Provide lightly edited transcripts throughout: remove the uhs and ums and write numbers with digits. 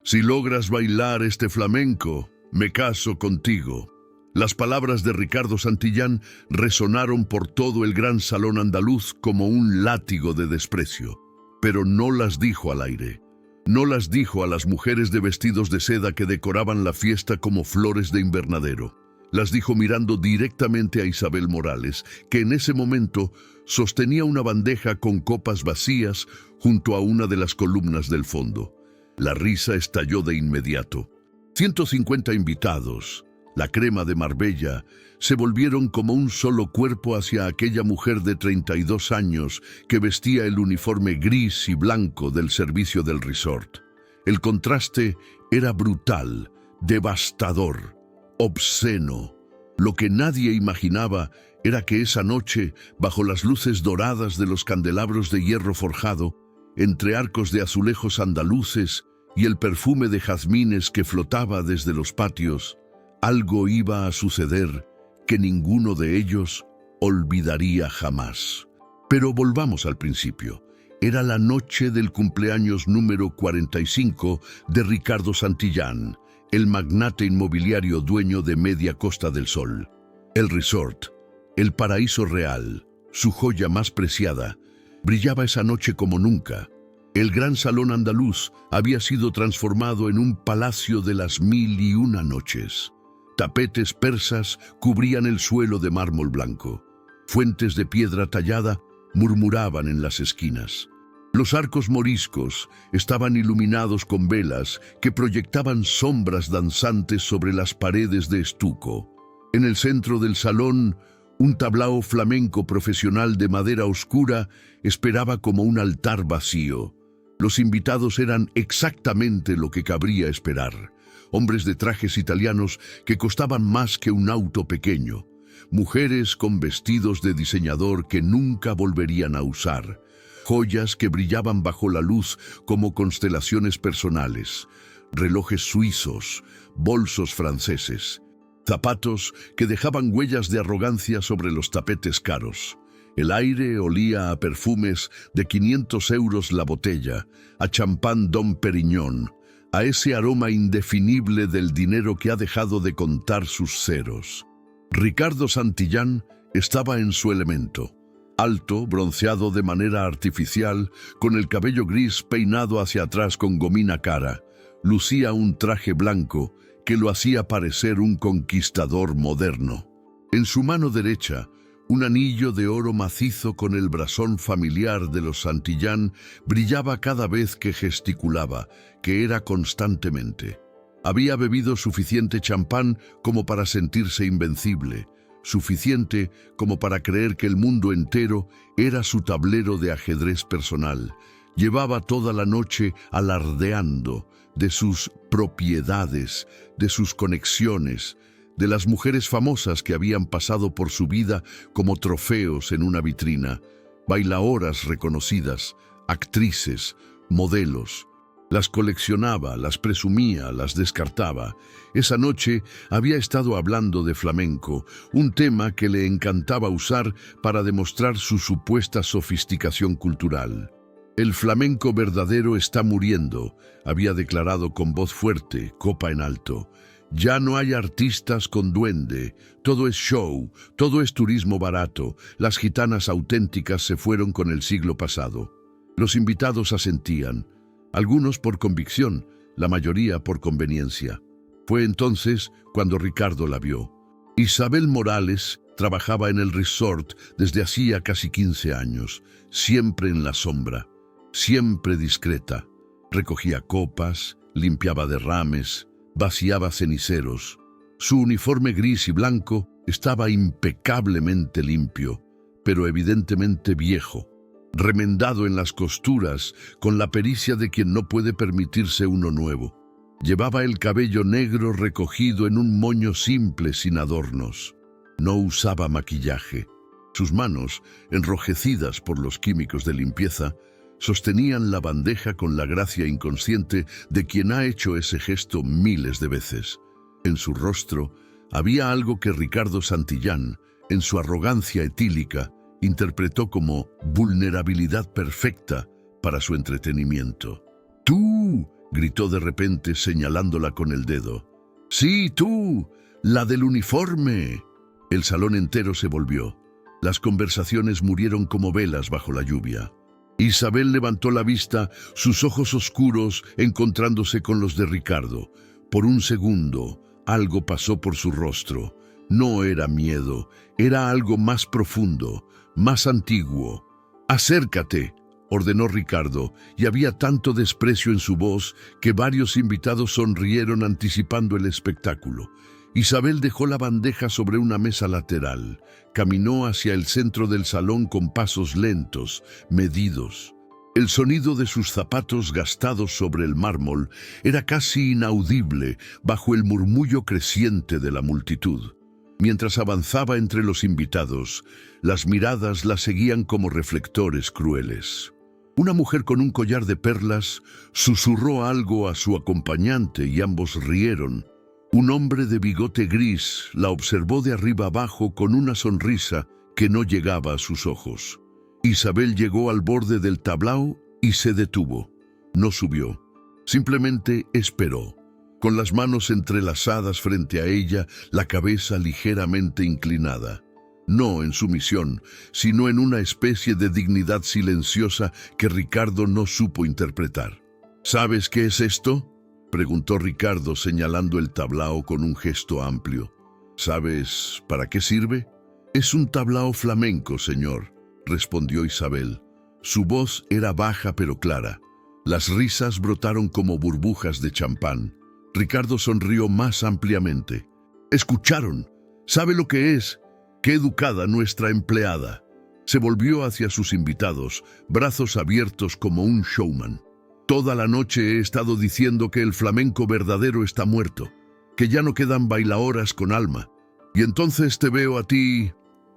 Si logras bailar este flamenco, me caso contigo. Las palabras de Ricardo Santillán resonaron por todo el gran salón andaluz como un látigo de desprecio, pero no las dijo al aire. No las dijo a las mujeres de vestidos de seda que decoraban la fiesta como flores de invernadero. Las dijo mirando directamente a Isabel Morales, que en ese momento sostenía una bandeja con copas vacías junto a una de las columnas del fondo. La risa estalló de inmediato. 150 invitados, la crema de Marbella, se volvieron como un solo cuerpo hacia aquella mujer de 32 años que vestía el uniforme gris y blanco del servicio del resort. El contraste era brutal, devastador, obsceno. Lo que nadie imaginaba era que esa noche, bajo las luces doradas de los candelabros de hierro forjado, entre arcos de azulejos andaluces y el perfume de jazmines que flotaba desde los patios, algo iba a suceder que ninguno de ellos olvidaría jamás. Pero volvamos al principio. Era la noche del cumpleaños número 45 de Ricardo Santillán, el magnate inmobiliario dueño de Media Costa del Sol. El resort, el paraíso real, su joya más preciada, brillaba esa noche como nunca. El gran salón andaluz había sido transformado en un palacio de las 1001 noches. Tapetes persas cubrían el suelo de mármol blanco. Fuentes de piedra tallada murmuraban en las esquinas. Los arcos moriscos estaban iluminados con velas que proyectaban sombras danzantes sobre las paredes de estuco. En el centro del salón, un tablao flamenco profesional de madera oscura esperaba como un altar vacío. Los invitados eran exactamente lo que cabría esperar. Hombres de trajes italianos que costaban más que un auto pequeño. Mujeres con vestidos de diseñador que nunca volverían a usar. Joyas que brillaban bajo la luz como constelaciones personales. Relojes suizos, bolsos franceses. Zapatos que dejaban huellas de arrogancia sobre los tapetes caros. El aire olía a perfumes de 500 euros la botella, a champán Dom Perignon, a ese aroma indefinible del dinero que ha dejado de contar sus ceros. Ricardo Santillán estaba en su elemento. Alto, bronceado de manera artificial, con el cabello gris peinado hacia atrás con gomina cara, lucía un traje blanco que lo hacía parecer un conquistador moderno. En su mano derecha, un anillo de oro macizo con el brasón familiar de los Santillán brillaba cada vez que gesticulaba, que era constantemente. Había bebido suficiente champán como para sentirse invencible, suficiente como para creer que el mundo entero era su tablero de ajedrez personal. Llevaba toda la noche alardeando de sus propiedades, de sus conexiones, de las mujeres famosas que habían pasado por su vida como trofeos en una vitrina, bailadoras reconocidas, actrices, modelos. Las coleccionaba, las presumía, las descartaba. Esa noche había estado hablando de flamenco, un tema que le encantaba usar para demostrar su supuesta sofisticación cultural. El flamenco verdadero está muriendo, había declarado con voz fuerte, copa en alto. Ya no hay artistas con duende, todo es show, todo es turismo barato, las gitanas auténticas se fueron con el siglo pasado. Los invitados asentían, algunos por convicción, la mayoría por conveniencia. Fue entonces cuando Ricardo la vio. Isabel Morales trabajaba en el resort desde hacía casi 15 años, siempre en la sombra, siempre discreta. Recogía copas, limpiaba derrames, vaciaba ceniceros. Su uniforme gris y blanco estaba impecablemente limpio, pero evidentemente viejo, remendado en las costuras con la pericia de quien no puede permitirse uno nuevo. Llevaba el cabello negro recogido en un moño simple sin adornos. No usaba maquillaje. Sus manos, enrojecidas por los químicos de limpieza, sostenían la bandeja con la gracia inconsciente de quien ha hecho ese gesto miles de veces. En su rostro había algo que Ricardo Santillán, en su arrogancia etílica, interpretó como vulnerabilidad perfecta para su entretenimiento. «Tú, gritó de repente señalándola con el dedo. ¡Sí, tú! ¡La del uniforme! El salón entero se volvió. Las conversaciones murieron como velas bajo la lluvia. Isabel levantó la vista, sus ojos oscuros encontrándose con los de Ricardo. Por un segundo, algo pasó por su rostro. No era miedo, era algo más profundo, más antiguo. «Acércate», ordenó Ricardo, y había tanto desprecio en su voz que varios invitados sonrieron anticipando el espectáculo. Isabel dejó la bandeja sobre una mesa lateral. Caminó hacia el centro del salón con pasos lentos, medidos. El sonido de sus zapatos gastados sobre el mármol era casi inaudible bajo el murmullo creciente de la multitud. Mientras avanzaba entre los invitados, las miradas la seguían como reflectores crueles. Una mujer con un collar de perlas susurró algo a su acompañante y ambos rieron. Un hombre de bigote gris la observó de arriba abajo con una sonrisa que no llegaba a sus ojos. Isabel llegó al borde del tablao y se detuvo. No subió, simplemente esperó, con las manos entrelazadas frente a ella, la cabeza ligeramente inclinada. No en sumisión, sino en una especie de dignidad silenciosa que Ricardo no supo interpretar. ¿Sabes qué es esto?, preguntó Ricardo señalando el tablao con un gesto amplio. ¿Sabes para qué sirve? Es un tablao flamenco, señor, respondió Isabel. Su voz era baja pero clara. Las risas brotaron como burbujas de champán. Ricardo sonrió más ampliamente. «¿Escucharon? ¿Sabe lo que es? ¡Qué educada nuestra empleada!». Se volvió hacia sus invitados, brazos abiertos como un showman. «Toda la noche he estado diciendo que el flamenco verdadero está muerto, que ya no quedan bailaoras con alma. Y entonces te veo a ti».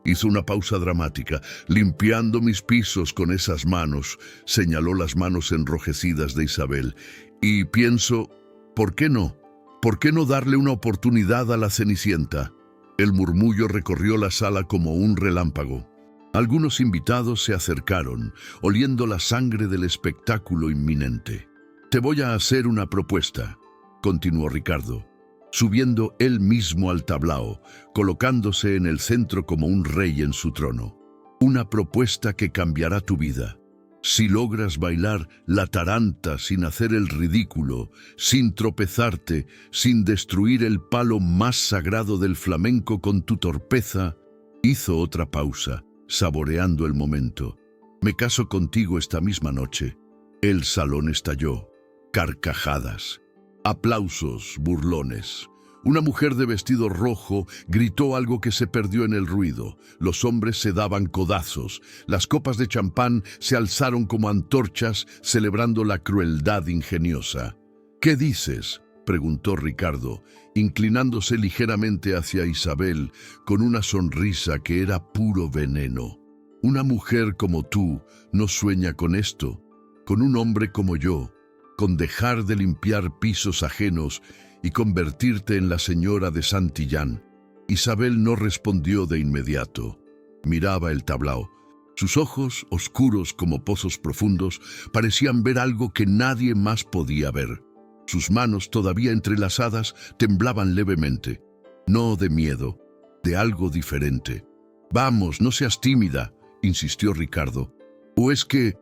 Hizo una pausa dramática. «Limpiando mis pisos con esas manos», señaló las manos enrojecidas de Isabel. «Y pienso, ¿por qué no? ¿Por qué no darle una oportunidad a la Cenicienta?». El murmullo recorrió la sala como un relámpago. Algunos invitados se acercaron, oliendo la sangre del espectáculo inminente. «Te voy a hacer una propuesta», continuó Ricardo, subiendo él mismo al tablao, colocándose en el centro como un rey en su trono. «Una propuesta que cambiará tu vida. Si logras bailar la taranta sin hacer el ridículo, sin tropezarte, sin destruir el palo más sagrado del flamenco con tu torpeza». Hizo otra pausa, saboreando el momento. «Me caso contigo esta misma noche». El salón estalló. Carcajadas. Aplausos burlones. Una mujer de vestido rojo gritó algo que se perdió en el ruido. Los hombres se daban codazos. Las copas de champán se alzaron como antorchas, celebrando la crueldad ingeniosa. «¿Qué dices?», preguntó Ricardo, inclinándose ligeramente hacia Isabel, con una sonrisa que era puro veneno. «Una mujer como tú no sueña con esto, con un hombre como yo, con dejar de limpiar pisos ajenos y convertirte en la señora de Santillán». Isabel no respondió de inmediato. Miraba el tablao. Sus ojos, oscuros como pozos profundos, parecían ver algo que nadie más podía ver. Sus manos, todavía entrelazadas, temblaban levemente. No de miedo, de algo diferente. «Vamos, no seas tímida», insistió Ricardo. «¿O es que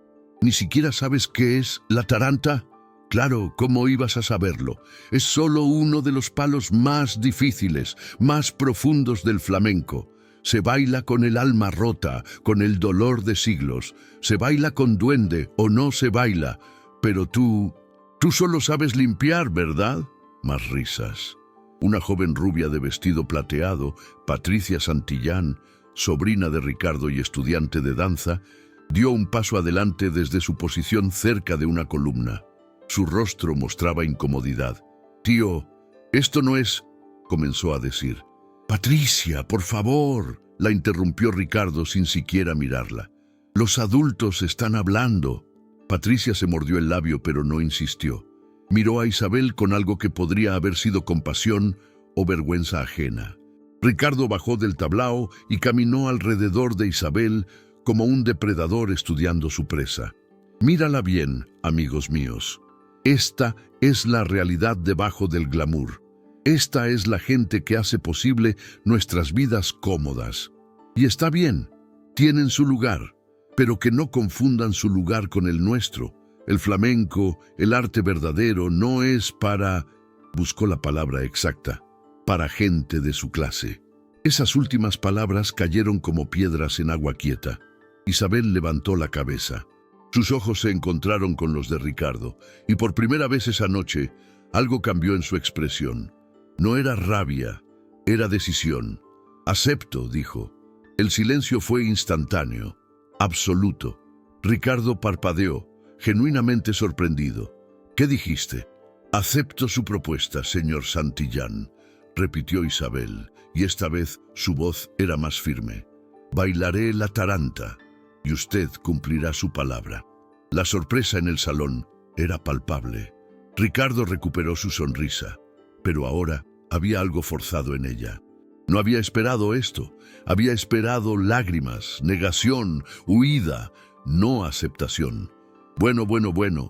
ni siquiera sabes qué es la taranta?». «Claro, ¿cómo ibas a saberlo? Es solo uno de los palos más difíciles, más profundos del flamenco. Se baila con el alma rota, con el dolor de siglos. Se baila con duende o no se baila. Pero tú solo sabes limpiar, ¿verdad?». Más risas. Una joven rubia de vestido plateado, Patricia Santillán, sobrina de Ricardo y estudiante de danza, dio un paso adelante desde su posición cerca de una columna. Su rostro mostraba incomodidad. «Tío, esto no es…», comenzó a decir. «Patricia, por favor», la interrumpió Ricardo sin siquiera mirarla. «Los adultos están hablando». Patricia se mordió el labio pero no insistió. Miró a Isabel con algo que podría haber sido compasión o vergüenza ajena. Ricardo bajó del tablao y caminó alrededor de Isabel como un depredador estudiando su presa. «Mírala bien, amigos míos. Esta es la realidad debajo del glamour. Esta es la gente que hace posible nuestras vidas cómodas. Y está bien, tienen su lugar, pero que no confundan su lugar con el nuestro. El flamenco, el arte verdadero, no es para, buscó la palabra exacta, para gente de su clase. Esas últimas palabras cayeron como piedras en agua quieta. Isabel levantó la cabeza. Sus ojos se encontraron con los de Ricardo, y por primera vez esa noche, algo cambió en su expresión. No era rabia, era decisión. Acepto, dijo. El silencio fue instantáneo, absoluto. Ricardo parpadeó, genuinamente sorprendido. ¿Qué dijiste? Acepto su propuesta, señor Santillán, repitió Isabel, y esta vez su voz era más firme. Bailaré la taranta, y usted cumplirá su palabra. La sorpresa en el salón era palpable. Ricardo recuperó su sonrisa, pero ahora había algo forzado en ella. No había esperado esto, había esperado lágrimas, negación, huida, no aceptación. Bueno,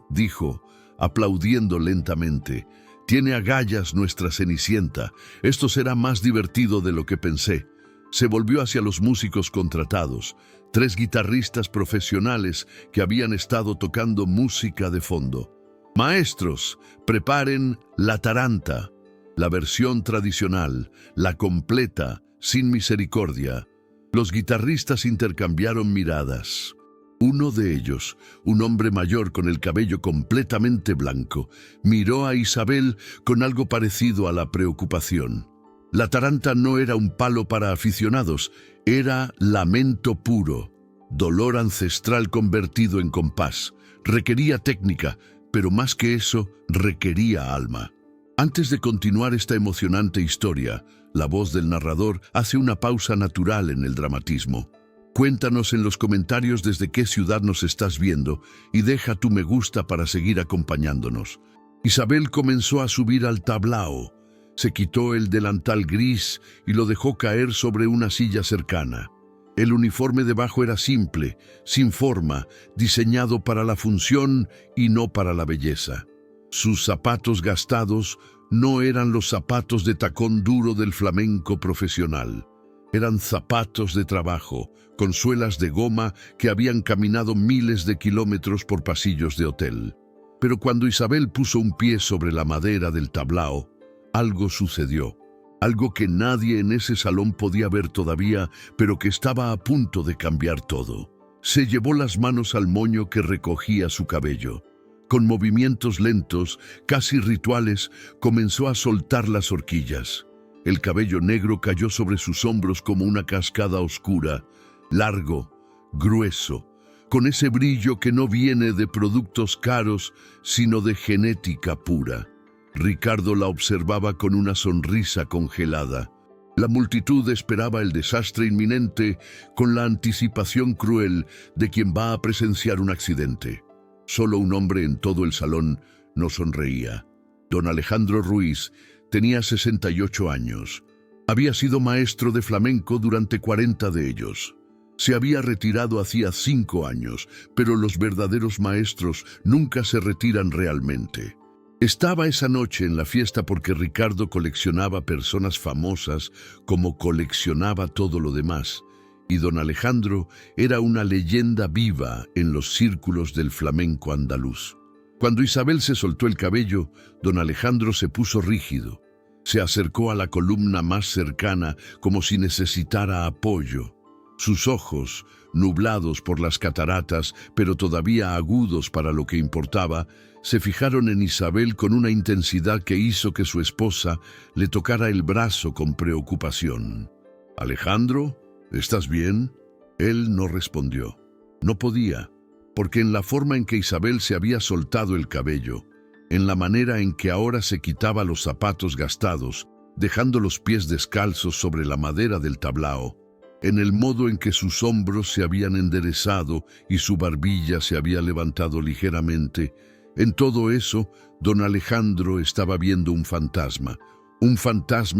dijo, aplaudiendo lentamente. Tiene agallas nuestra Cenicienta. Esto será más divertido de lo que pensé. Se volvió hacia los músicos contratados, 3 guitarristas profesionales que habían estado tocando música de fondo. Maestros, preparen la taranta, la versión tradicional, la completa, sin misericordia. Los guitarristas intercambiaron miradas. Uno de ellos, un hombre mayor con el cabello completamente blanco, miró a Isabel con algo parecido a la preocupación. La taranta no era un palo para aficionados, era lamento puro, dolor ancestral convertido en compás. Requería técnica, pero más que eso, requería alma. Antes de continuar esta emocionante historia, la voz del narrador hace una pausa natural en el dramatismo. Cuéntanos en los comentarios desde qué ciudad nos estás viendo y deja tu me gusta para seguir acompañándonos. Isabel comenzó a subir al tablao. Se quitó el delantal gris y lo dejó caer sobre una silla cercana. El uniforme debajo era simple, sin forma, diseñado para la función y no para la belleza. Sus zapatos gastados no eran los zapatos de tacón duro del flamenco profesional. Eran zapatos de trabajo, con suelas de goma que habían caminado miles de kilómetros por pasillos de hotel. Pero cuando Isabel puso un pie sobre la madera del tablao, algo sucedió. Algo que nadie en ese salón podía ver todavía, pero que estaba a punto de cambiar todo. Se llevó las manos al moño que recogía su cabello. Con movimientos lentos, casi rituales, comenzó a soltar las horquillas. El cabello negro cayó sobre sus hombros como una cascada oscura, largo, grueso, con ese brillo que no viene de productos caros, sino de genética pura. Ricardo la observaba con una sonrisa congelada. La multitud esperaba el desastre inminente con la anticipación cruel de quien va a presenciar un accidente. Solo un hombre en todo el salón no sonreía. Don Alejandro Ruiz tenía 68 años. Había sido maestro de flamenco durante 40 de ellos. Se había retirado hacía 5 años, pero los verdaderos maestros nunca se retiran realmente. Estaba esa noche en la fiesta porque Ricardo coleccionaba personas famosas como coleccionaba todo lo demás, y don Alejandro era una leyenda viva en los círculos del flamenco andaluz. Cuando Isabel se soltó el cabello, don Alejandro se puso rígido. Se acercó a la columna más cercana como si necesitara apoyo. Sus ojos, nublados por las cataratas, pero todavía agudos para lo que importaba, se fijaron en Isabel con una intensidad que hizo que su esposa le tocara el brazo con preocupación. «Alejandro, ¿estás bien?» Él no respondió. No podía, porque en la forma en que Isabel se había soltado el cabello, en la manera en que ahora se quitaba los zapatos gastados, dejando los pies descalzos sobre la madera del tablao, en el modo en que sus hombros se habían enderezado y su barbilla se había levantado ligeramente, en todo eso, don Alejandro estaba viendo un fantasma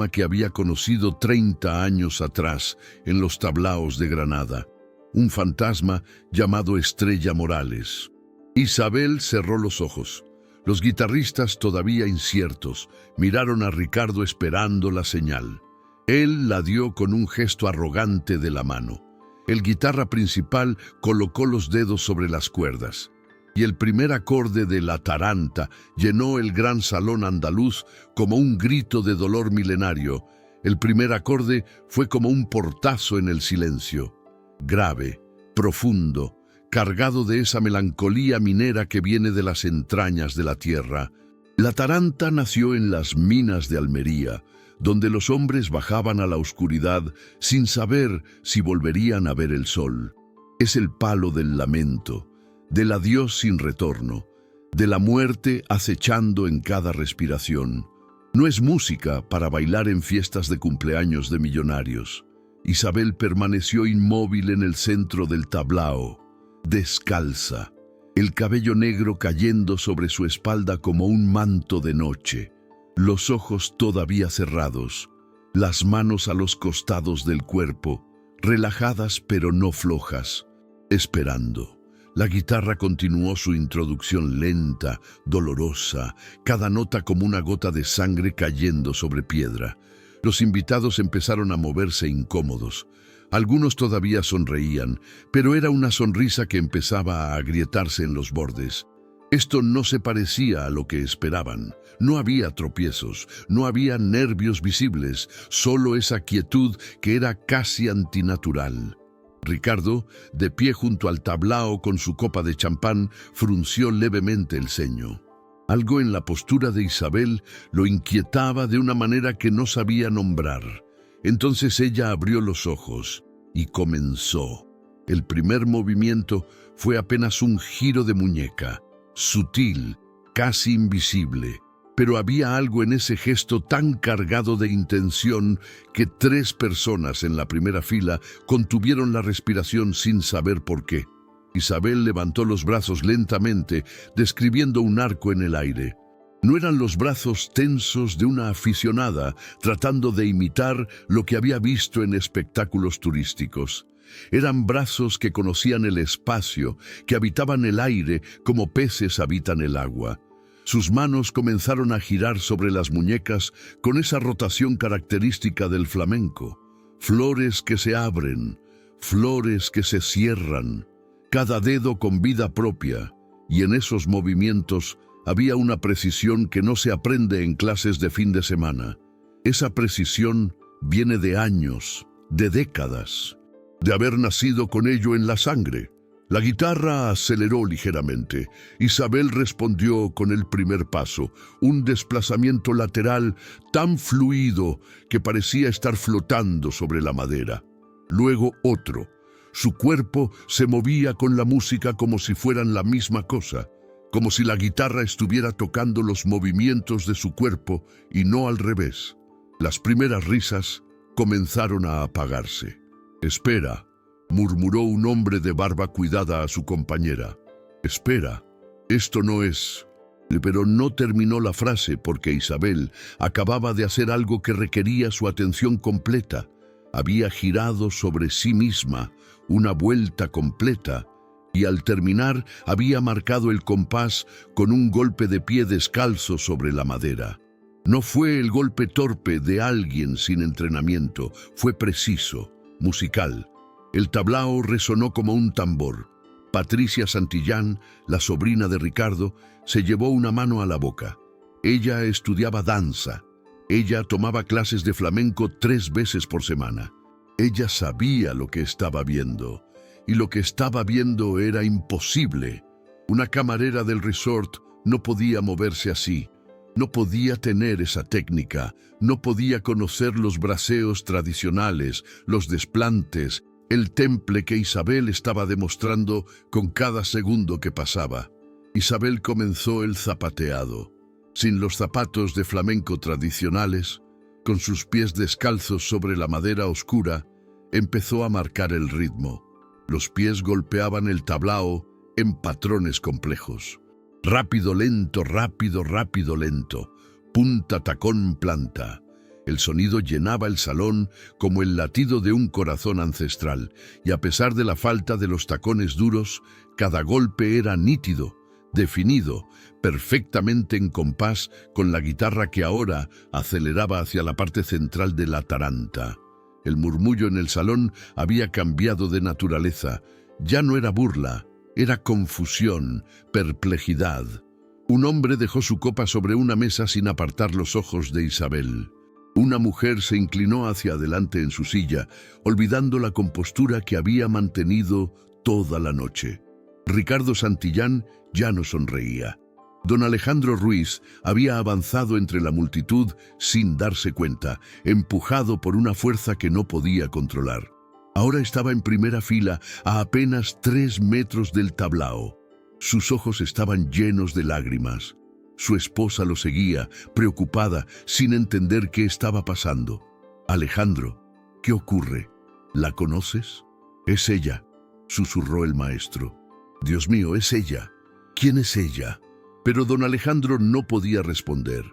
que había conocido 30 años atrás en los tablaos de Granada, un fantasma llamado Estrella Morales. Isabel cerró los ojos. Los guitarristas, todavía inciertos, miraron a Ricardo esperando la señal. Él la dio con un gesto arrogante de la mano. El guitarra principal colocó los dedos sobre las cuerdas, y el primer acorde de La Taranta llenó el gran salón andaluz como un grito de dolor milenario. El primer acorde fue como un portazo en el silencio, grave, profundo, cargado de esa melancolía minera que viene de las entrañas de la tierra. La Taranta nació en las minas de Almería, donde los hombres bajaban a la oscuridad sin saber si volverían a ver el sol. Es el palo del lamento, del adiós sin retorno, de la muerte acechando en cada respiración. No es música para bailar en fiestas de cumpleaños de millonarios. Isabel permaneció inmóvil en el centro del tablao, descalza, el cabello negro cayendo sobre su espalda como un manto de noche, los ojos todavía cerrados, las manos a los costados del cuerpo, relajadas pero no flojas, esperando. La guitarra continuó su introducción lenta, dolorosa, cada nota como una gota de sangre cayendo sobre piedra. Los invitados empezaron a moverse incómodos. Algunos todavía sonreían, pero era una sonrisa que empezaba a agrietarse en los bordes. Esto no se parecía a lo que esperaban. No había tropiezos, no había nervios visibles, solo esa quietud que era casi antinatural. Ricardo, de pie junto al tablao con su copa de champán, frunció levemente el ceño. Algo en la postura de Isabel lo inquietaba de una manera que no sabía nombrar. Entonces ella abrió los ojos y comenzó. El primer movimiento fue apenas un giro de muñeca, sutil, casi invisible, pero había algo en ese gesto tan cargado de intención que 3 personas en la primera fila contuvieron la respiración sin saber por qué. Isabel levantó los brazos lentamente, describiendo un arco en el aire. No eran los brazos tensos de una aficionada tratando de imitar lo que había visto en espectáculos turísticos. Eran brazos que conocían el espacio, que habitaban el aire como peces habitan el agua. Sus manos comenzaron a girar sobre las muñecas con esa rotación característica del flamenco. Flores que se abren, flores que se cierran, cada dedo con vida propia, y en esos movimientos había una precisión que no se aprende en clases de fin de semana. Esa precisión viene de años, de décadas, de haber nacido con ello en la sangre. La guitarra aceleró ligeramente. Isabel respondió con el primer paso, un desplazamiento lateral tan fluido que parecía estar flotando sobre la madera. Luego otro. Su cuerpo se movía con la música como si fueran la misma cosa, como si la guitarra estuviera tocando los movimientos de su cuerpo y no al revés. Las primeras risas comenzaron a apagarse. «Espera», murmuró un hombre de barba cuidada a su compañera. «Espera, esto no es...» Pero no terminó la frase porque Isabel acababa de hacer algo que requería su atención completa. Había girado sobre sí misma una vuelta completa y al terminar había marcado el compás con un golpe de pie descalzo sobre la madera. No fue el golpe torpe de alguien sin entrenamiento, fue preciso, musical. El tablao resonó como un tambor. Patricia Santillán, la sobrina de Ricardo, se llevó una mano a la boca. Ella estudiaba danza. Ella tomaba clases de flamenco 3 veces por semana. Ella sabía lo que estaba viendo, y lo que estaba viendo era imposible. Una camarera del resort no podía moverse así, no podía tener esa técnica, no podía conocer los braceos tradicionales, los desplantes, el temple que Isabel estaba demostrando con cada segundo que pasaba. Isabel comenzó el zapateado. Sin los zapatos de flamenco tradicionales, con sus pies descalzos sobre la madera oscura, empezó a marcar el ritmo. Los pies golpeaban el tablao en patrones complejos. Rápido, lento, rápido, rápido, lento. Punta, tacón, planta. El sonido llenaba el salón como el latido de un corazón ancestral, y a pesar de la falta de los tacones duros, cada golpe era nítido, definido, perfectamente en compás con la guitarra que ahora aceleraba hacia la parte central de la taranta. El murmullo en el salón había cambiado de naturaleza. Ya no era burla, era confusión, perplejidad. Un hombre dejó su copa sobre una mesa sin apartar los ojos de Isabel. Una mujer se inclinó hacia adelante en su silla, olvidando la compostura que había mantenido toda la noche. Ricardo Santillán ya no sonreía. Don Alejandro Ruiz había avanzado entre la multitud sin darse cuenta, empujado por una fuerza que no podía controlar. Ahora estaba en primera fila, a apenas 3 metros del tablao. Sus ojos estaban llenos de lágrimas. Su esposa lo seguía, preocupada, sin entender qué estaba pasando. «Alejandro, ¿qué ocurre? ¿La conoces?» «Es ella», susurró el maestro. «Dios mío, es ella. ¿Quién es ella?» Pero don Alejandro no podía responder,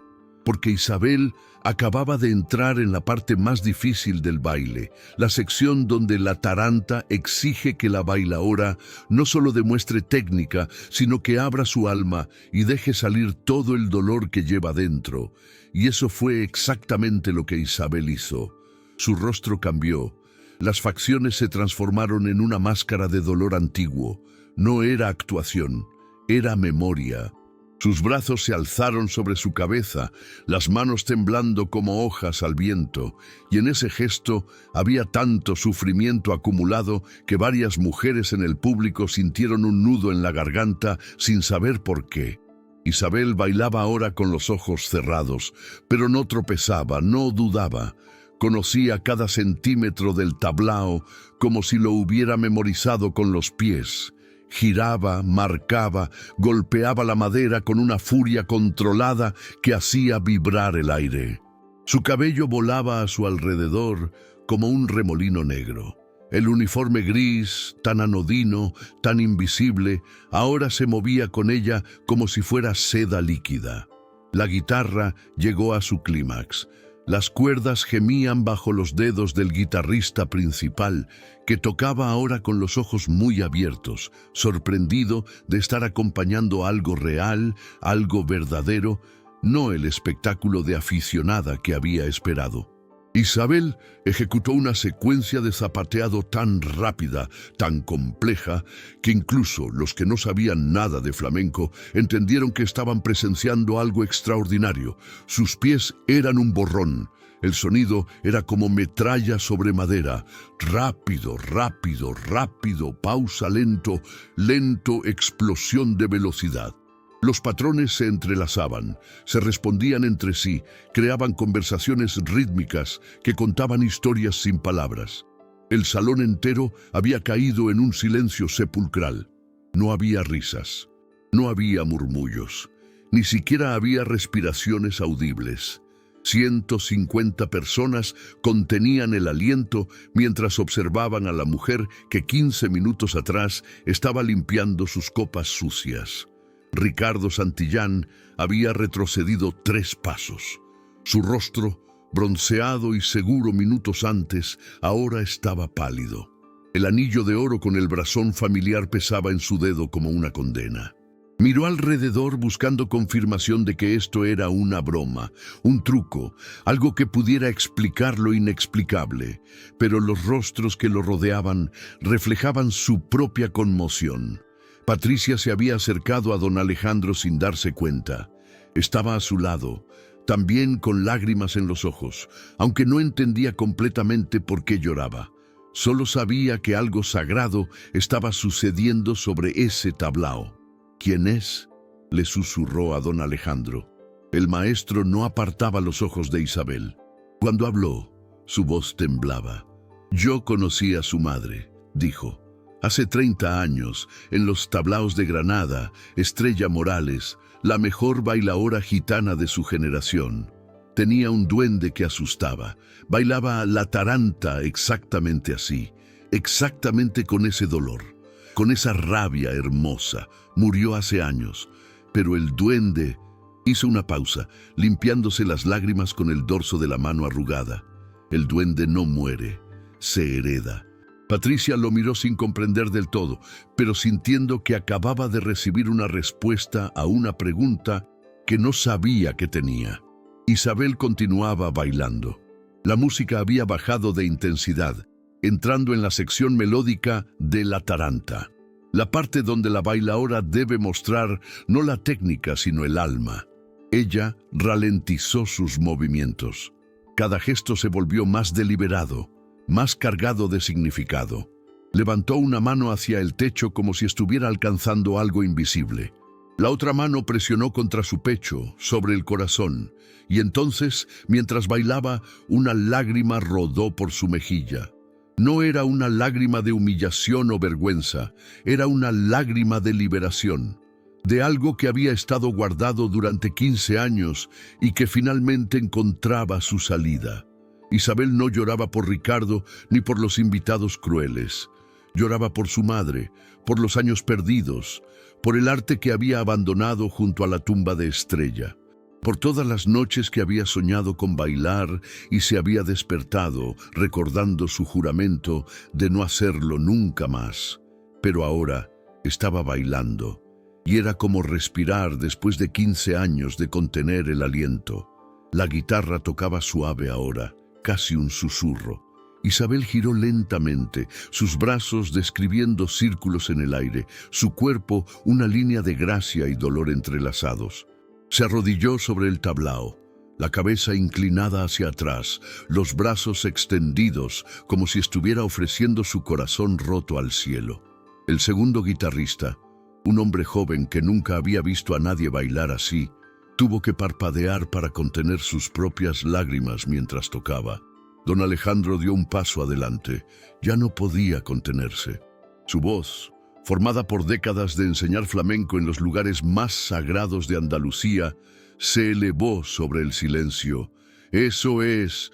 porque Isabel acababa de entrar en la parte más difícil del baile, la sección donde la taranta exige que la bailaora no solo demuestre técnica, sino que abra su alma y deje salir todo el dolor que lleva dentro. Y eso fue exactamente lo que Isabel hizo. Su rostro cambió. Las facciones se transformaron en una máscara de dolor antiguo. No era actuación, era memoria. Sus brazos se alzaron sobre su cabeza, las manos temblando como hojas al viento, y en ese gesto había tanto sufrimiento acumulado que varias mujeres en el público sintieron un nudo en la garganta sin saber por qué. Isabel bailaba ahora con los ojos cerrados, pero no tropezaba, no dudaba. Conocía cada centímetro del tablao como si lo hubiera memorizado con los pies. Giraba, marcaba, golpeaba la madera con una furia controlada que hacía vibrar el aire. Su cabello volaba a su alrededor como un remolino negro. El uniforme gris, tan anodino, tan invisible, ahora se movía con ella como si fuera seda líquida. La guitarra llegó a su clímax. Las cuerdas gemían bajo los dedos del guitarrista principal, que tocaba ahora con los ojos muy abiertos, sorprendido de estar acompañando algo real, algo verdadero, no el espectáculo de aficionada que había esperado. Isabel ejecutó una secuencia de zapateado tan rápida, tan compleja, que incluso los que no sabían nada de flamenco entendieron que estaban presenciando algo extraordinario. Sus pies eran un borrón. El sonido era como metralla sobre madera. Rápido, rápido, rápido, pausa, lento, lento, explosión de velocidad. Los patrones se entrelazaban, se respondían entre sí, creaban conversaciones rítmicas que contaban historias sin palabras. El salón entero había caído en un silencio sepulcral. No había risas, no había murmullos, ni siquiera había respiraciones audibles. 150 personas contenían el aliento mientras observaban a la mujer que 15 minutos atrás estaba limpiando sus copas sucias. Ricardo Santillán había retrocedido 3 pasos. Su rostro, bronceado y seguro minutos antes, ahora estaba pálido. El anillo de oro con el brasón familiar pesaba en su dedo como una condena. Miró alrededor buscando confirmación de que esto era una broma, un truco, algo que pudiera explicar lo inexplicable, pero los rostros que lo rodeaban reflejaban su propia conmoción. Patricia se había acercado a don Alejandro sin darse cuenta. Estaba a su lado, también con lágrimas en los ojos, aunque no entendía completamente por qué lloraba. Solo sabía que algo sagrado estaba sucediendo sobre ese tablao. «¿Quién es?», le susurró a don Alejandro. El maestro no apartaba los ojos de Isabel. Cuando habló, su voz temblaba. «Yo conocí a su madre», dijo. «Hace 30 años, en los tablaos de Granada, Estrella Morales, la mejor bailaora gitana de su generación. Tenía un duende que asustaba. Bailaba la taranta exactamente así, exactamente con ese dolor, con esa rabia hermosa. Murió hace años, pero el duende...» Hizo una pausa, limpiándose las lágrimas con el dorso de la mano arrugada. «El duende no muere, se hereda». Patricia lo miró sin comprender del todo, pero sintiendo que acababa de recibir una respuesta a una pregunta que no sabía que tenía. Isabel continuaba bailando. La música había bajado de intensidad, entrando en la sección melódica de la taranta, la parte donde la bailaora debe mostrar no la técnica sino el alma. Ella ralentizó sus movimientos. Cada gesto se volvió más deliberado, más cargado de significado. Levantó una mano hacia el techo como si estuviera alcanzando algo invisible. La otra mano presionó contra su pecho, sobre el corazón, y entonces, mientras bailaba, una lágrima rodó por su mejilla. No era una lágrima de humillación o vergüenza, era una lágrima de liberación, de algo que había estado guardado durante 15 años y que finalmente encontraba su salida. Isabel no lloraba por Ricardo ni por los invitados crueles. Lloraba por su madre, por los años perdidos, por el arte que había abandonado junto a la tumba de Estrella, por todas las noches que había soñado con bailar y se había despertado recordando su juramento de no hacerlo nunca más. Pero ahora estaba bailando, y era como respirar después de 15 años de contener el aliento. La guitarra tocaba suave ahora, casi un susurro. Isabel giró lentamente, sus brazos describiendo círculos en el aire, su cuerpo una línea de gracia y dolor entrelazados. Se arrodilló sobre el tablao, la cabeza inclinada hacia atrás, los brazos extendidos como si estuviera ofreciendo su corazón roto al cielo. El segundo guitarrista, un hombre joven que nunca había visto a nadie bailar así, tuvo que parpadear para contener sus propias lágrimas mientras tocaba. Don Alejandro dio un paso adelante. Ya no podía contenerse. Su voz, formada por décadas de enseñar flamenco en los lugares más sagrados de Andalucía, se elevó sobre el silencio. Eso es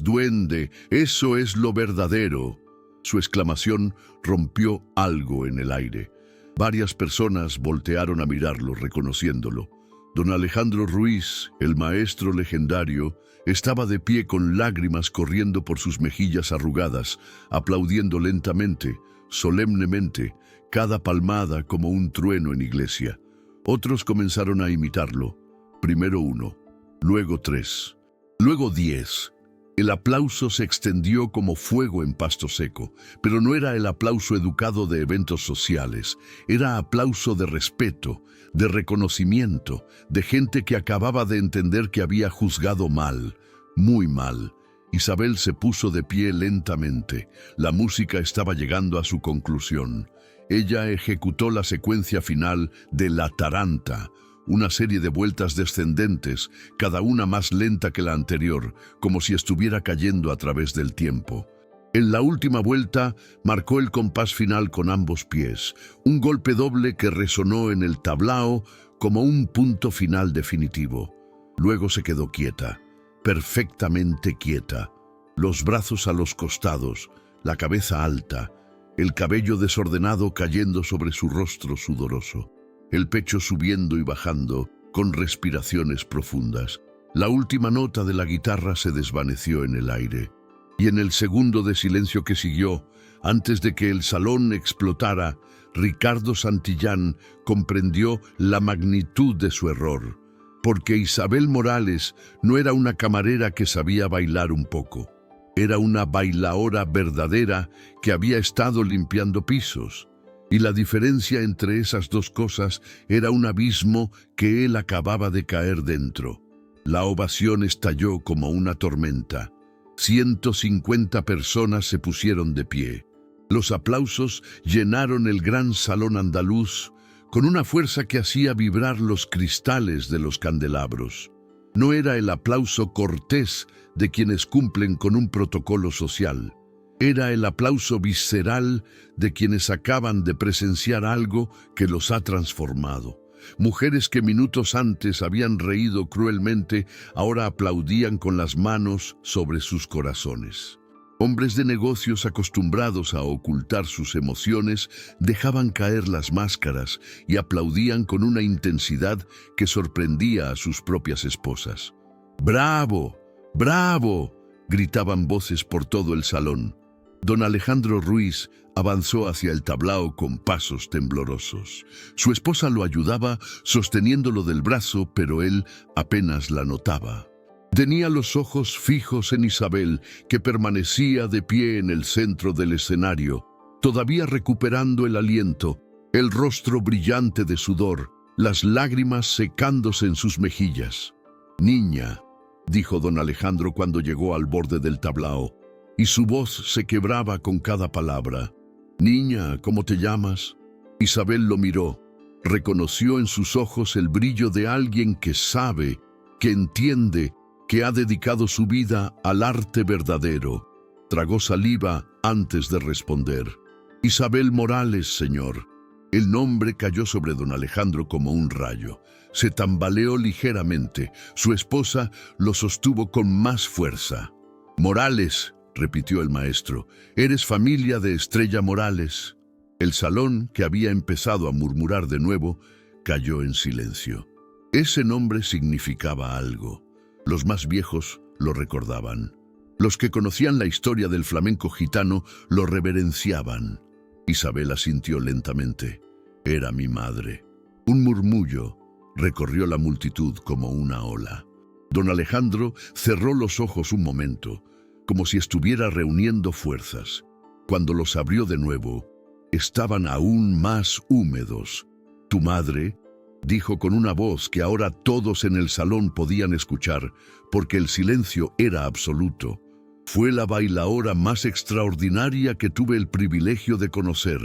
duende, eso es lo verdadero. Su exclamación rompió algo en el aire. Varias personas voltearon a mirarlo, reconociéndolo. Don Alejandro Ruiz, el maestro legendario, estaba de pie con lágrimas corriendo por sus mejillas arrugadas, aplaudiendo lentamente, solemnemente, cada palmada como un trueno en iglesia. Otros comenzaron a imitarlo. Primero 1, luego 3, luego 10. El aplauso se extendió como fuego en pasto seco, pero no era el aplauso educado de eventos sociales, era aplauso de respeto, de reconocimiento, de gente que acababa de entender que había juzgado mal, muy mal. Isabel se puso de pie lentamente. La música estaba llegando a su conclusión. Ella ejecutó la secuencia final de la taranta, una serie de vueltas descendentes, cada una más lenta que la anterior, como si estuviera cayendo a través del tiempo. En la última vuelta, marcó el compás final con ambos pies, un golpe doble que resonó en el tablao como un punto final definitivo. Luego se quedó quieta, perfectamente quieta, los brazos a los costados, la cabeza alta, el cabello desordenado cayendo sobre su rostro sudoroso, el pecho subiendo y bajando con respiraciones profundas. La última nota de la guitarra se desvaneció en el aire. Y en el segundo de silencio que siguió, antes de que el salón explotara, Ricardo Santillán comprendió la magnitud de su error, porque Isabel Morales no era una camarera que sabía bailar un poco. Era una bailaora verdadera que había estado limpiando pisos. Y la diferencia entre esas dos cosas era un abismo que él acababa de caer dentro. La ovación estalló como una tormenta. 150 personas se pusieron de pie. Los aplausos llenaron el gran salón andaluz con una fuerza que hacía vibrar los cristales de los candelabros. No era el aplauso cortés de quienes cumplen con un protocolo social. Era el aplauso visceral de quienes acaban de presenciar algo que los ha transformado. Mujeres que minutos antes habían reído cruelmente, ahora aplaudían con las manos sobre sus corazones. Hombres de negocios acostumbrados a ocultar sus emociones dejaban caer las máscaras y aplaudían con una intensidad que sorprendía a sus propias esposas. ¡Bravo! ¡Bravo!, gritaban voces por todo el salón. Don Alejandro Ruiz avanzó hacia el tablao con pasos temblorosos. Su esposa lo ayudaba sosteniéndolo del brazo, pero él apenas la notaba. Tenía los ojos fijos en Isabel, que permanecía de pie en el centro del escenario, todavía recuperando el aliento, el rostro brillante de sudor, las lágrimas secándose en sus mejillas. «Niña», dijo don Alejandro cuando llegó al borde del tablao, y su voz se quebraba con cada palabra. «Niña, ¿cómo te llamas?» Isabel lo miró. Reconoció en sus ojos el brillo de alguien que sabe, que entiende, que ha dedicado su vida al arte verdadero. Tragó saliva antes de responder. «Isabel Morales, señor». El nombre cayó sobre don Alejandro como un rayo. Se tambaleó ligeramente. Su esposa lo sostuvo con más fuerza. «Morales», repitió el maestro, «eres familia de Estrella Morales». El salón, que había empezado a murmurar de nuevo, cayó en silencio. Ese nombre significaba algo. Los más viejos lo recordaban. Los que conocían la historia del flamenco gitano lo reverenciaban. Isabel asintió lentamente. «Era mi madre». Un murmullo recorrió la multitud como una ola. Don Alejandro cerró los ojos un momento, como si estuviera reuniendo fuerzas. Cuando los abrió de nuevo, estaban aún más húmedos. «Tu madre», dijo con una voz que ahora todos en el salón podían escuchar, porque el silencio era absoluto, «fue la bailaora más extraordinaria que tuve el privilegio de conocer.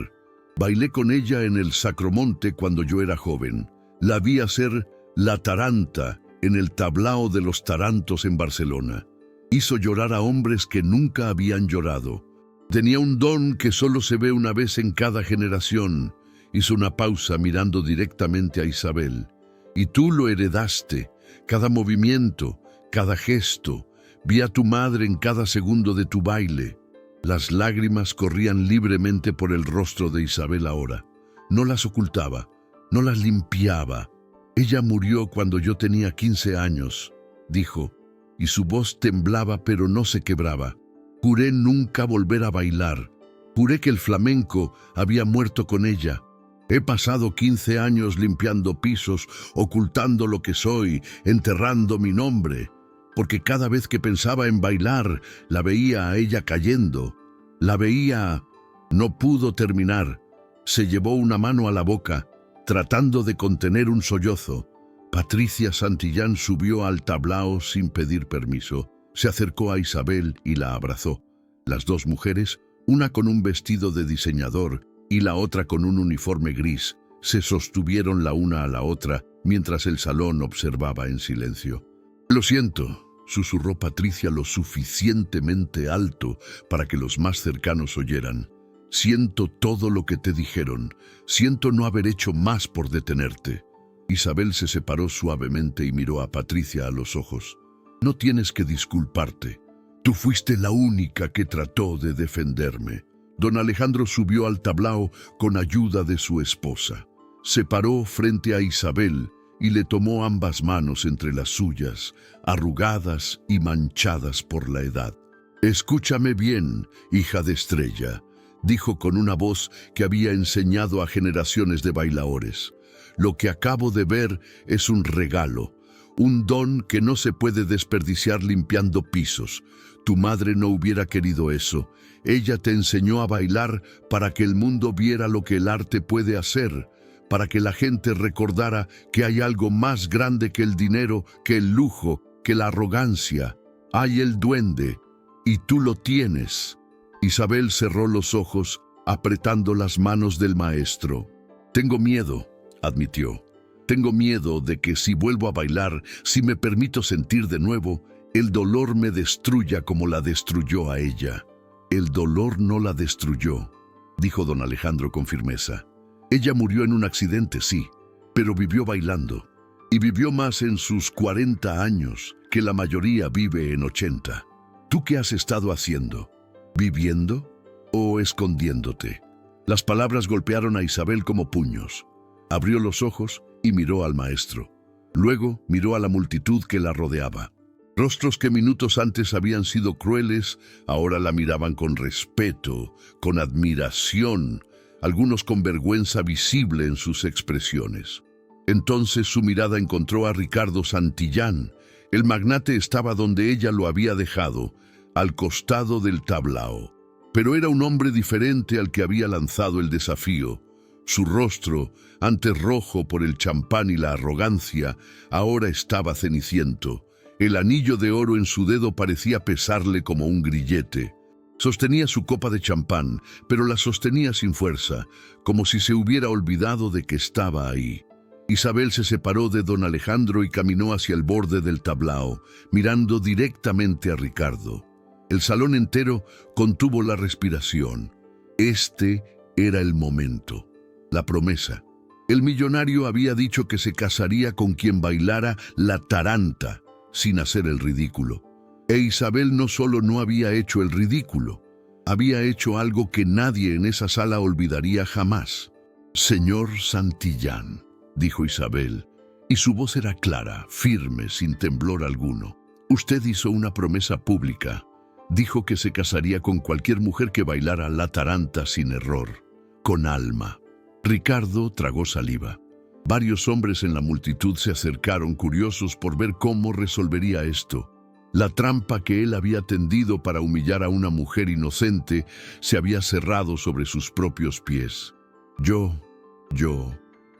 Bailé con ella en el Sacromonte cuando yo era joven. La vi hacer la taranta en el tablao de los tarantos en Barcelona. Hizo llorar a hombres que nunca habían llorado. Tenía un don que solo se ve una vez en cada generación». Hizo una pausa mirando directamente a Isabel. «Y tú lo heredaste, cada movimiento, cada gesto. Vi a tu madre en cada segundo de tu baile». Las lágrimas corrían libremente por el rostro de Isabel ahora. No las ocultaba, no las limpiaba. «Ella murió cuando yo tenía 15 años», dijo, y su voz temblaba pero no se quebraba. «Juré nunca volver a bailar. Juré que el flamenco había muerto con ella. He pasado 15 años limpiando pisos, ocultando lo que soy, enterrando mi nombre, porque cada vez que pensaba en bailar, la veía a ella cayendo. La veía...». No pudo terminar. Se llevó una mano a la boca, tratando de contener un sollozo. Patricia Santillán subió al tablao sin pedir permiso. Se acercó a Isabel y la abrazó. Las dos mujeres, una con un vestido de diseñador y la otra con un uniforme gris, se sostuvieron la una a la otra mientras el salón observaba en silencio. «Lo siento», susurró Patricia lo suficientemente alto para que los más cercanos oyeran. «Siento todo lo que te dijeron. Siento no haber hecho más por detenerte». Isabel se separó suavemente y miró a Patricia a los ojos. «No tienes que disculparte. Tú fuiste la única que trató de defenderme». Don Alejandro subió al tablao con ayuda de su esposa. Se paró frente a Isabel y le tomó ambas manos entre las suyas, arrugadas y manchadas por la edad. «Escúchame bien, hija de Estrella», dijo con una voz que había enseñado a generaciones de bailaores. «Lo que acabo de ver es un regalo, un don que no se puede desperdiciar limpiando pisos. Tu madre no hubiera querido eso. Ella te enseñó a bailar para que el mundo viera lo que el arte puede hacer, para que la gente recordara que hay algo más grande que el dinero, que el lujo, que la arrogancia. Hay el duende, y tú lo tienes». Isabel cerró los ojos, apretando las manos del maestro. «Tengo miedo», admitió. «Tengo miedo de que si vuelvo a bailar, si me permito sentir de nuevo, el dolor me destruya como la destruyó a ella». «El dolor no la destruyó», dijo don Alejandro con firmeza. «Ella murió en un accidente, sí, pero vivió bailando. Y vivió más en sus 40 años que la mayoría vive en 80. ¿Tú qué has estado haciendo? ¿Viviendo o escondiéndote?» Las palabras golpearon a Isabel como puños. Abrió los ojos y miró al maestro. Luego miró a la multitud que la rodeaba. Rostros que minutos antes habían sido crueles, ahora la miraban con respeto, con admiración, algunos con vergüenza visible en sus expresiones. Entonces su mirada encontró a Ricardo Santillán. El magnate estaba donde ella lo había dejado, al costado del tablao. Pero era un hombre diferente al que había lanzado el desafío. Su rostro, antes rojo por el champán y la arrogancia, ahora estaba ceniciento. El anillo de oro en su dedo parecía pesarle como un grillete. Sostenía su copa de champán, pero la sostenía sin fuerza, como si se hubiera olvidado de que estaba ahí. Isabel se separó de don Alejandro y caminó hacia el borde del tablao, mirando directamente a Ricardo. El salón entero contuvo la respiración. Este era el momento, la promesa. El millonario había dicho que se casaría con quien bailara la taranta, sin hacer el ridículo. E Isabel no solo no había hecho el ridículo, había hecho algo que nadie en esa sala olvidaría jamás. «Señor Santillán», dijo Isabel, y su voz era clara, firme, sin temblor alguno. «Usted hizo una promesa pública. Dijo que se casaría con cualquier mujer que bailara la taranta sin error, con alma». Ricardo tragó saliva. Varios hombres en la multitud se acercaron curiosos por ver cómo resolvería esto. La trampa que él había tendido para humillar a una mujer inocente se había cerrado sobre sus propios pies. Yo,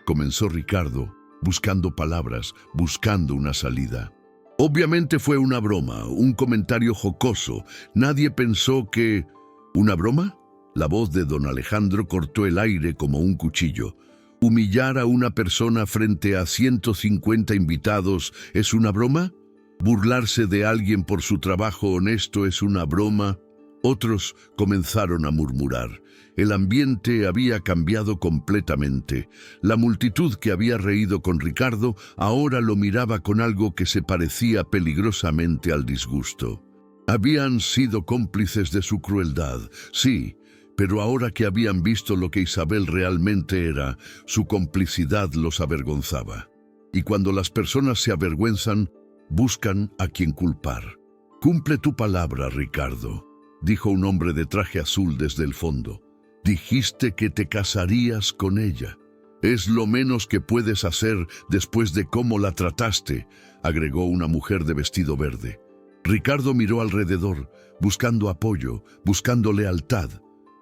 comenzó Ricardo, buscando palabras, buscando una salida. Obviamente fue una broma, un comentario jocoso. Nadie pensó que... ¿Una broma? La voz de don Alejandro cortó el aire como un cuchillo. ¿Humillar a una persona frente a 150 invitados es una broma? ¿Burlarse de alguien por su trabajo honesto es una broma? Otros comenzaron a murmurar. El ambiente había cambiado completamente. La multitud que había reído con Ricardo ahora lo miraba con algo que se parecía peligrosamente al disgusto. Habían sido cómplices de su crueldad, sí, pero ahora que habían visto lo que Isabel realmente era, su complicidad los avergonzaba. Y cuando las personas se avergüenzan, buscan a quien culpar. «Cumple tu palabra, Ricardo», dijo un hombre de traje azul desde el fondo. «Dijiste que te casarías con ella. Es lo menos que puedes hacer después de cómo la trataste», agregó una mujer de vestido verde. Ricardo miró alrededor, buscando apoyo, buscando lealtad.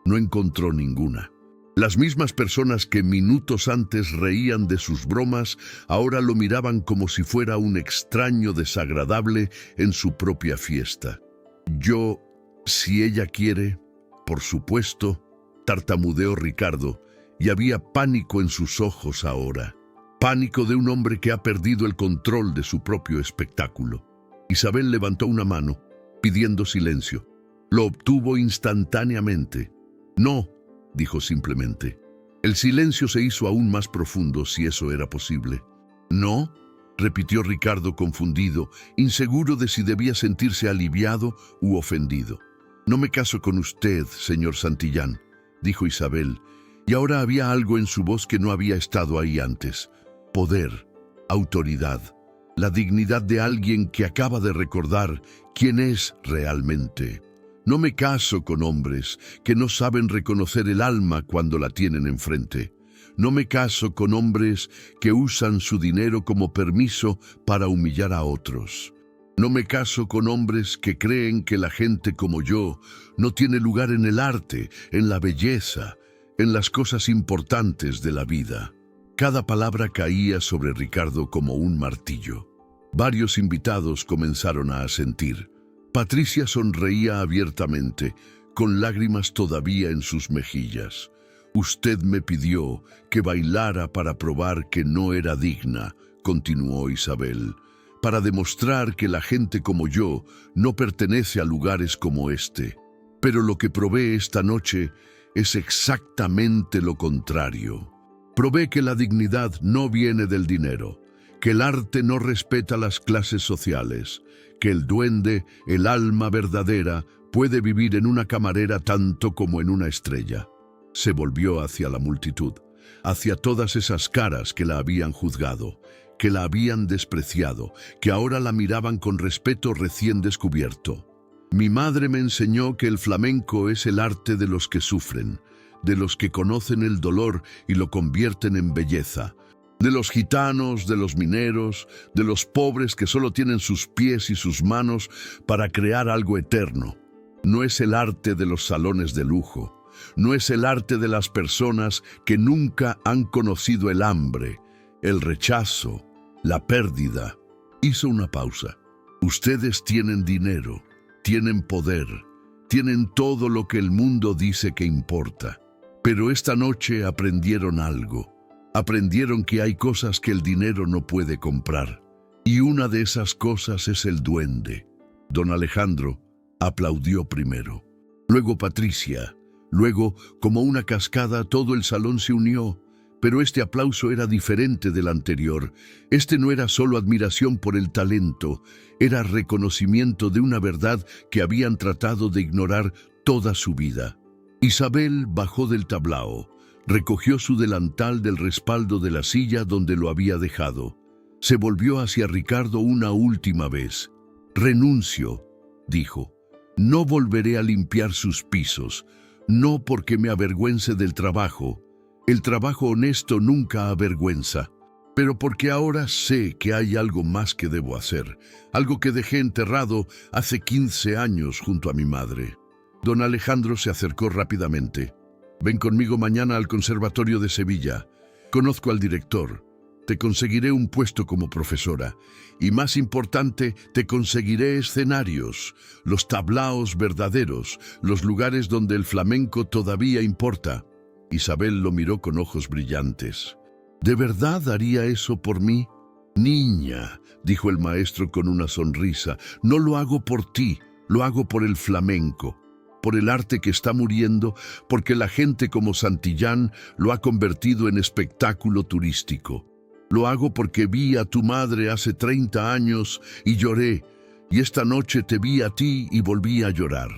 No encontró ninguna. Las mismas personas que minutos antes reían de sus bromas, ahora lo miraban como si fuera un extraño desagradable en su propia fiesta. «Yo, si ella quiere, por supuesto», tartamudeó Ricardo, y había pánico en sus ojos ahora. Pánico de un hombre que ha perdido el control de su propio espectáculo. Isabel levantó una mano, pidiendo silencio. Lo obtuvo instantáneamente. «No», dijo simplemente. El silencio se hizo aún más profundo, si eso era posible. «¿No?», repitió Ricardo confundido, inseguro de si debía sentirse aliviado u ofendido. «No me caso con usted, señor Santillán», dijo Isabel, y ahora había algo en su voz que no había estado ahí antes. Poder, autoridad, la dignidad de alguien que acaba de recordar quién es realmente. «No me caso con hombres que no saben reconocer el alma cuando la tienen enfrente. No me caso con hombres que usan su dinero como permiso para humillar a otros. No me caso con hombres que creen que la gente como yo no tiene lugar en el arte, en la belleza, en las cosas importantes de la vida». Cada palabra caía sobre Ricardo como un martillo. Varios invitados comenzaron a asentir. Patricia sonreía abiertamente, con lágrimas todavía en sus mejillas. «Usted me pidió que bailara para probar que no era digna», continuó Isabel, «para demostrar que la gente como yo no pertenece a lugares como este. Pero lo que probé esta noche es exactamente lo contrario. Probé que la dignidad no viene del dinero, que el arte no respeta las clases sociales, que el duende, el alma verdadera, puede vivir en una camarera tanto como en una estrella». Se volvió hacia la multitud, hacia todas esas caras que la habían juzgado. que la habían despreciado, que ahora la miraban con respeto recién descubierto. Mi madre me enseñó que el flamenco es el arte de los que sufren, de los que conocen el dolor y lo convierten en belleza, de los gitanos, de los mineros, de los pobres que solo tienen sus pies y sus manos para crear algo eterno. No es el arte de los salones de lujo, no es el arte de las personas que nunca han conocido el hambre, el rechazo, la pérdida. Hizo una pausa. Ustedes tienen dinero, tienen poder, tienen todo lo que el mundo dice que importa. Pero esta noche aprendieron algo. Aprendieron que hay cosas que el dinero no puede comprar. Y una de esas cosas es el duende. Don Alejandro aplaudió primero. Luego Patricia. Luego, como una cascada, todo el salón se unió. Pero este aplauso era diferente del anterior. Este no era solo admiración por el talento, era reconocimiento de una verdad que habían tratado de ignorar toda su vida. Isabel bajó del tablao, recogió su delantal del respaldo de la silla donde lo había dejado. Se volvió hacia Ricardo una última vez. «Renuncio», dijo. «No volveré a limpiar sus pisos, no porque me avergüence del trabajo. El trabajo honesto nunca avergüenza, pero porque ahora sé que hay algo más que debo hacer, algo que dejé enterrado hace 15 años junto a mi madre». Don Alejandro se acercó rápidamente. «Ven conmigo mañana al Conservatorio de Sevilla. Conozco al director. Te conseguiré un puesto como profesora. Y más importante, te conseguiré escenarios, los tablaos verdaderos, los lugares donde el flamenco todavía importa». Isabel lo miró con ojos brillantes. «¿De verdad haría eso por mí?» «Niña», dijo el maestro con una sonrisa, «no lo hago por ti, lo hago por el flamenco, por el arte que está muriendo, porque la gente como Santillán lo ha convertido en espectáculo turístico. Lo hago porque vi a tu madre hace 30 años y lloré, y esta noche te vi a ti y volví a llorar.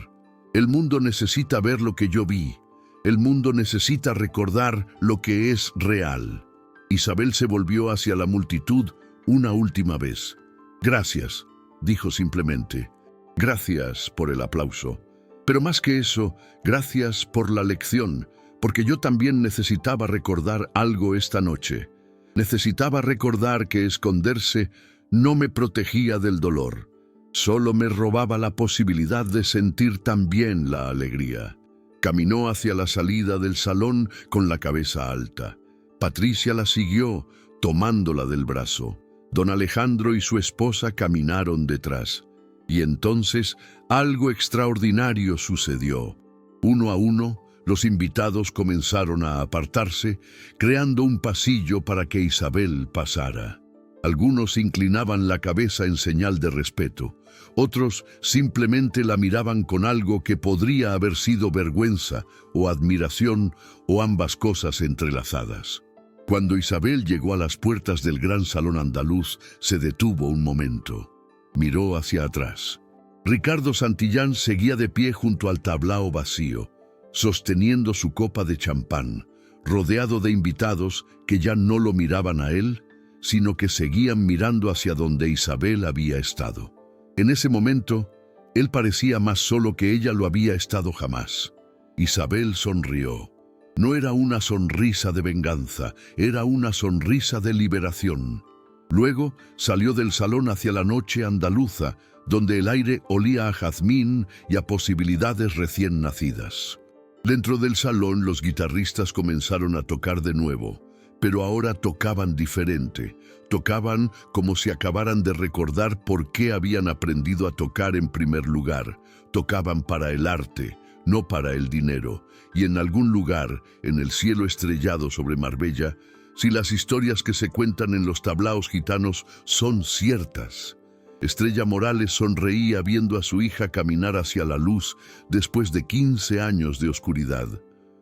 El mundo necesita ver lo que yo vi. El mundo necesita recordar lo que es real». Isabel se volvió hacia la multitud una última vez. «Gracias», dijo simplemente. «Gracias por el aplauso. Pero más que eso, gracias por la lección, porque yo también necesitaba recordar algo esta noche. Necesitaba recordar que esconderse no me protegía del dolor, solo me robaba la posibilidad de sentir también la alegría». Caminó hacia la salida del salón con la cabeza alta. Patricia la siguió, tomándola del brazo. Don Alejandro y su esposa caminaron detrás. Y entonces algo extraordinario sucedió. Uno a uno, los invitados comenzaron a apartarse, creando un pasillo para que Isabel pasara. Algunos inclinaban la cabeza en señal de respeto. Otros simplemente la miraban con algo que podría haber sido vergüenza o admiración o ambas cosas entrelazadas. Cuando Isabel llegó a las puertas del gran salón andaluz, se detuvo un momento. Miró hacia atrás. Ricardo Santillán seguía de pie junto al tablao vacío, sosteniendo su copa de champán, rodeado de invitados que ya no lo miraban a él, sino que seguían mirando hacia donde Isabel había estado. En ese momento, él parecía más solo que ella lo había estado jamás. Isabel sonrió. No era una sonrisa de venganza, era una sonrisa de liberación. Luego salió del salón hacia la noche andaluza, donde el aire olía a jazmín y a posibilidades recién nacidas. Dentro del salón los guitarristas comenzaron a tocar de nuevo, pero ahora tocaban diferente. Tocaban como si acabaran de recordar por qué habían aprendido a tocar en primer lugar. Tocaban para el arte, no para el dinero. Y en algún lugar, en el cielo estrellado sobre Marbella, si las historias que se cuentan en los tablaos gitanos son ciertas. Estrella Morales sonreía viendo a su hija caminar hacia la luz después de 15 años de oscuridad,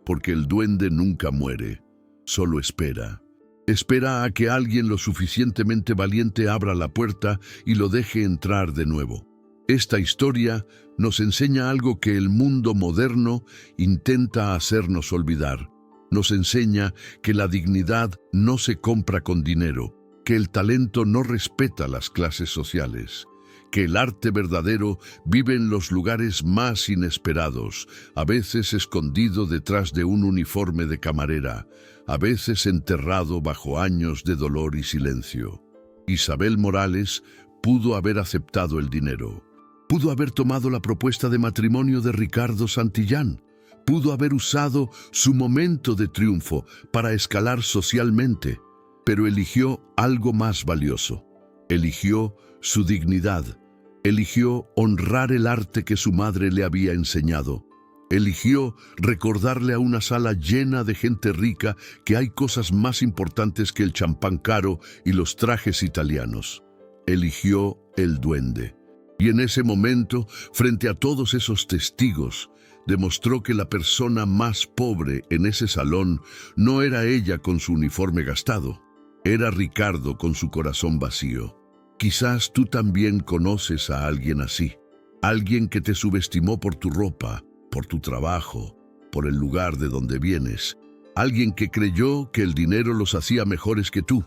porque el duende nunca muere, solo espera. Espera a que alguien lo suficientemente valiente abra la puerta y lo deje entrar de nuevo. Esta historia nos enseña algo que el mundo moderno intenta hacernos olvidar. Nos enseña que la dignidad no se compra con dinero, que el talento no respeta las clases sociales, que el arte verdadero vive en los lugares más inesperados, a veces escondido detrás de un uniforme de camarera, a veces enterrado bajo años de dolor y silencio. Isabel Morales pudo haber aceptado el dinero, pudo haber tomado la propuesta de matrimonio de Ricardo Santillán, pudo haber usado su momento de triunfo para escalar socialmente, pero eligió algo más valioso. Eligió su dignidad, eligió honrar el arte que su madre le había enseñado, eligió recordarle a una sala llena de gente rica que hay cosas más importantes que el champán caro y los trajes italianos. Eligió el duende. Y en ese momento, frente a todos esos testigos, demostró que la persona más pobre en ese salón no era ella con su uniforme gastado, era Ricardo con su corazón vacío. Quizás tú también conoces a alguien así, alguien que te subestimó por tu ropa, por tu trabajo, por el lugar de donde vienes, alguien que creyó que el dinero los hacía mejores que tú.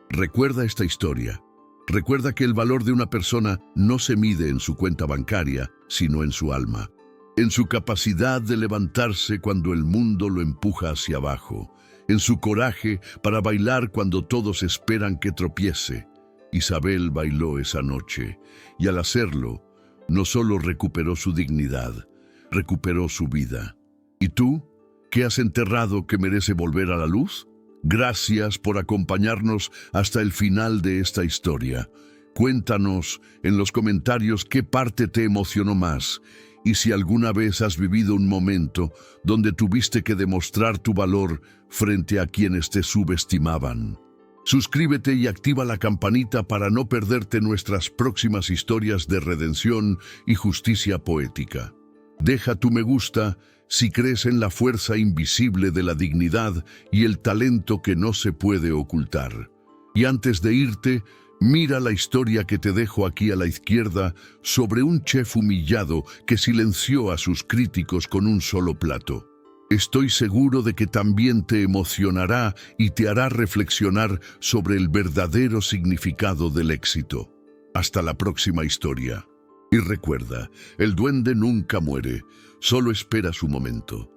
Recuerda esta historia. Recuerda que el valor de una persona no se mide en su cuenta bancaria, sino en su alma, en su capacidad de levantarse cuando el mundo lo empuja hacia abajo, en su coraje para bailar cuando todos esperan que tropiece. Isabel bailó esa noche, y al hacerlo, no solo recuperó su dignidad, recuperó su vida. ¿Y tú? ¿Qué has enterrado que merece volver a la luz? Gracias por acompañarnos hasta el final de esta historia. Cuéntanos en los comentarios qué parte te emocionó más y si alguna vez has vivido un momento donde tuviste que demostrar tu valor frente a quienes te subestimaban. Suscríbete y activa la campanita para no perderte nuestras próximas historias de redención y justicia poética. Deja tu me gusta si crees en la fuerza invisible de la dignidad y el talento que no se puede ocultar. Y antes de irte, mira la historia que te dejo aquí a la izquierda sobre un chef humillado que silenció a sus críticos con un solo plato. Estoy seguro de que también te emocionará y te hará reflexionar sobre el verdadero significado del éxito. Hasta la próxima historia. Y recuerda, el duende nunca muere, solo espera su momento.